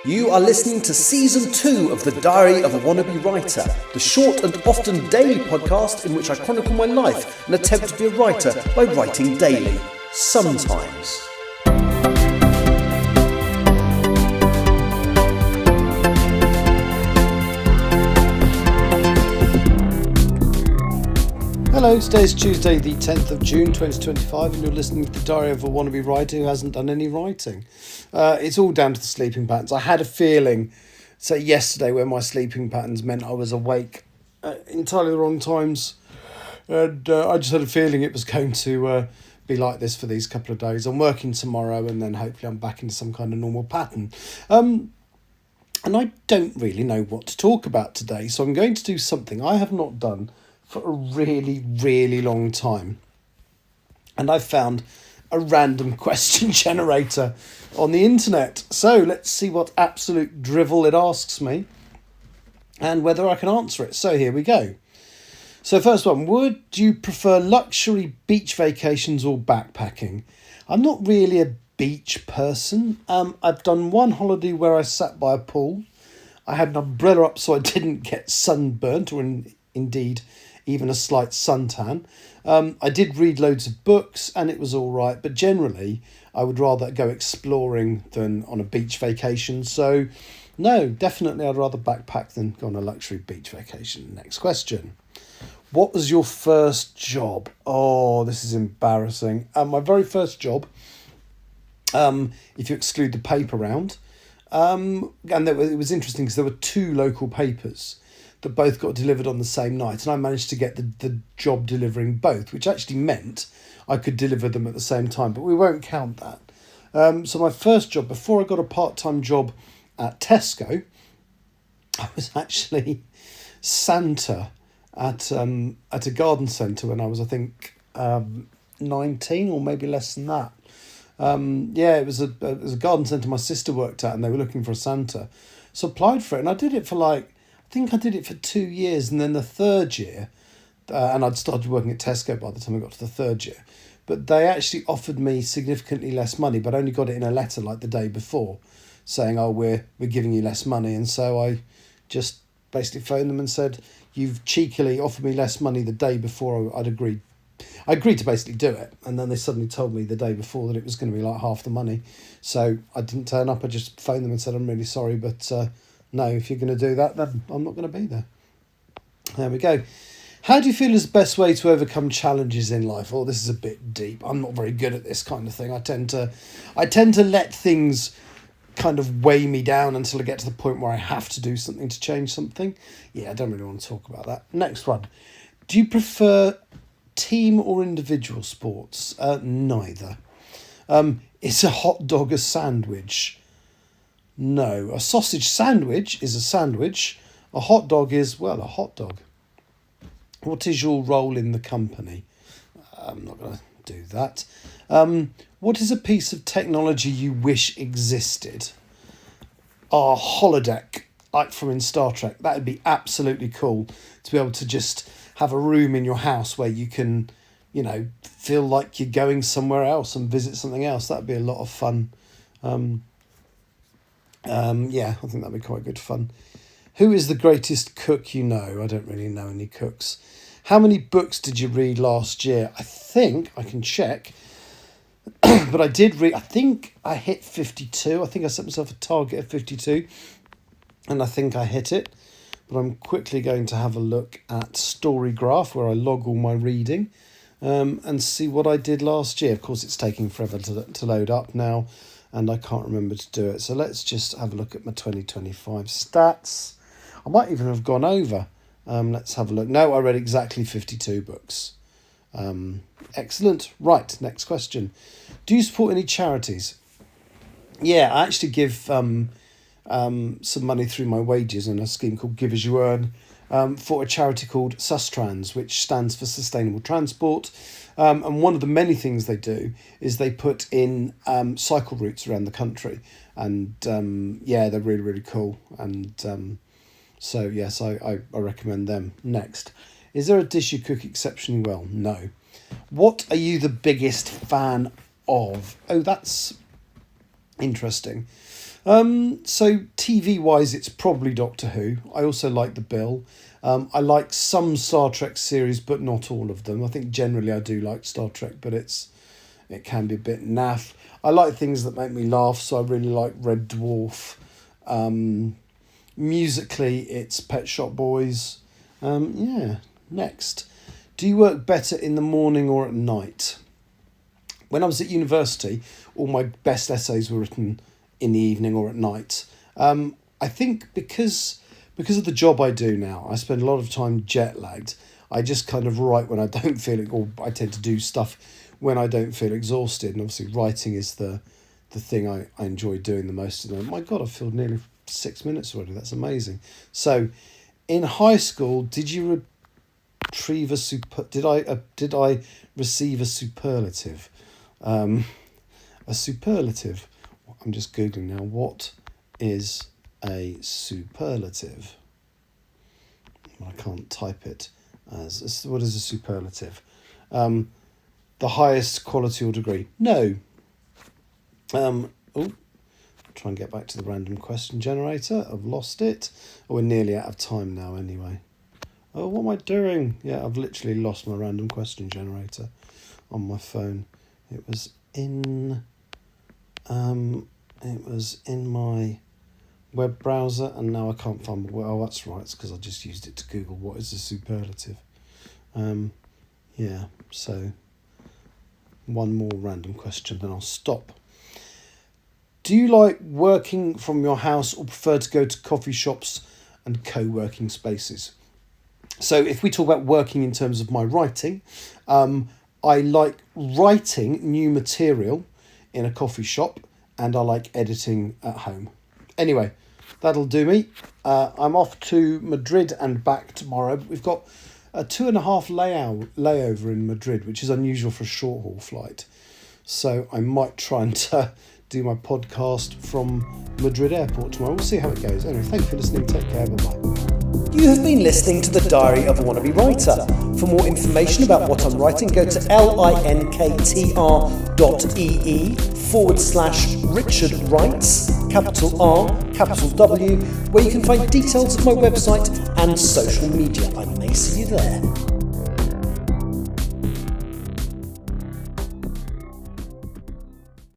You are listening to Season 2 of The Diary of a Wannabe Writer, the short and often daily podcast in which I chronicle my life and attempt to be a writer by writing daily. Sometimes. Hello, today is Tuesday the 10th of June 2025 and you're listening to The Diary of a Wannabe Writer who hasn't done any writing. It's all down to the sleeping patterns. I had a feeling, say yesterday, when my sleeping patterns meant I was awake entirely the wrong times, and I just had a feeling it was going to be like this for these couple of days. I'm working tomorrow and then hopefully I'm back into some kind of normal pattern. And I don't really know what to talk about today, so I'm going to do something I have not done for a really, really long time. And I found a random question generator on the internet. So let's see what absolute drivel it asks me and whether I can answer it. So here we go. So first one, would you prefer luxury beach vacations or backpacking? I'm not really a beach person. I've done one holiday where I sat by a pool. I had an umbrella up so I didn't get sunburnt or indeed even a slight suntan. I did read loads of books and it was all right, but generally I would rather go exploring than on a beach vacation. So no, definitely I'd rather backpack than go on a luxury beach vacation. Next question. What was your first job? Oh, this is embarrassing. My very first job, if you exclude the paper round, and it was interesting because there were two local papers that both got delivered on the same night, and I managed to get the job delivering both, which actually meant I could deliver them at the same time, but we won't count that. So my first job, before I got a part-time job at Tesco, I was actually Santa at a garden centre when I was, I think, 19 or maybe less than that. It was a garden centre my sister worked at, and they were looking for a Santa, so I applied for it, and I did it for I think I did it for 2 years, and then the third year, and I'd started working at Tesco by the time I got to the third year, but they actually offered me significantly less money, but I only got it in a letter like the day before saying, oh, we're giving you less money. And so I just basically phoned them and said, you've cheekily offered me less money the day before I'd agreed. I agreed to basically do it, and then they suddenly told me the day before that it was going to be like half the money. So I didn't turn up. I just phoned them and said, I'm really sorry, but no, if you're going to do that, then I'm not going to be there. There we go. How do you feel is the best way to overcome challenges in life? Oh, this is a bit deep. I'm not very good at this kind of thing. I tend to let things kind of weigh me down until I get to the point where I have to do something to change something. Yeah, I don't really want to talk about that. Next one. Do you prefer team or individual sports? Neither. Is a hot dog a sandwich? No, a sausage sandwich is a sandwich. A hot dog is, well, a hot dog. What is your role in the company? I'm not going to do that. What is a piece of technology you wish existed? Our holodeck, like from in Star Trek. That would be absolutely cool to be able to just have a room in your house where you can, feel like you're going somewhere else and visit something else. That would be a lot of fun. I think that'd be quite good fun. Who is the greatest cook you know? I don't really know any cooks. How many books did you read last year? I think I can check, but I did read. I think I hit 52. I think I set myself a target of 52, and I think I hit it. But I'm quickly going to have a look at Storygraph, where I log all my reading, and see what I did last year. Of course, it's taking forever to load up now, and I can't remember to do it. So let's just have a look at my 2025 stats. I might even have gone over. Let's have a look. No, I read exactly 52 books. Excellent. Right, next question. Do you support any charities? Yeah, I actually give some money through my wages in a scheme called Give As You Earn for a charity called Sustrans, which stands for Sustainable Transport. And one of the many things they do is they put in cycle routes around the country. And they're really, really cool. And so, yes, I recommend them. Next. Is there a dish you cook exceptionally well? No. What are you the biggest fan of? Oh, that's interesting. So TV wise, it's probably Doctor Who. I also like The Bill. I like some Star Trek series, but not all of them. I think generally I do like Star Trek, but it can be a bit naff. I like things that make me laugh, so I really like Red Dwarf. Musically, it's Pet Shop Boys. Next. Do you work better in the morning or at night? When I was at university, all my best essays were written in the evening or at night. I think because of the job I do now, I spend a lot of time jet lagged. I just kind of write when I don't feel it, or I tend to do stuff when I don't feel exhausted. And obviously writing is the thing I enjoy doing the most. And my God, I've filled nearly 6 minutes already. That's amazing. So in high school, did you retrieve did I receive a superlative? A superlative. I'm just Googling now. What is a superlative? I can't type it as. What is a superlative? The highest quality or degree? No. Try and get back to the random question generator. I've lost it. We're nearly out of time now anyway. Oh, what am I doing? Yeah, I've literally lost my random question generator on my phone. It was in my web browser, and now I can't find. Well, that's right. It's because I just used it to Google what is a superlative. So one more random question, then I'll stop. Do you like working from your house or prefer to go to coffee shops and co-working spaces? So if we talk about working in terms of my writing, I like writing new material in a coffee shop, and I like editing at home. Anyway, that'll do me. I'm off to Madrid and back tomorrow. We've got a 2.5 layover in Madrid, which is unusual for a short haul flight. So I might try and do my podcast from Madrid Airport tomorrow. We'll see how it goes. Anyway, thank you for listening. Take care. Bye-bye. You have been listening to The Diary of a Wannabe Writer. For more information about what I'm writing, go to linktr.ee/Richard Writes, capital R, capital W, where you can find details of my website and social media. I may see you there.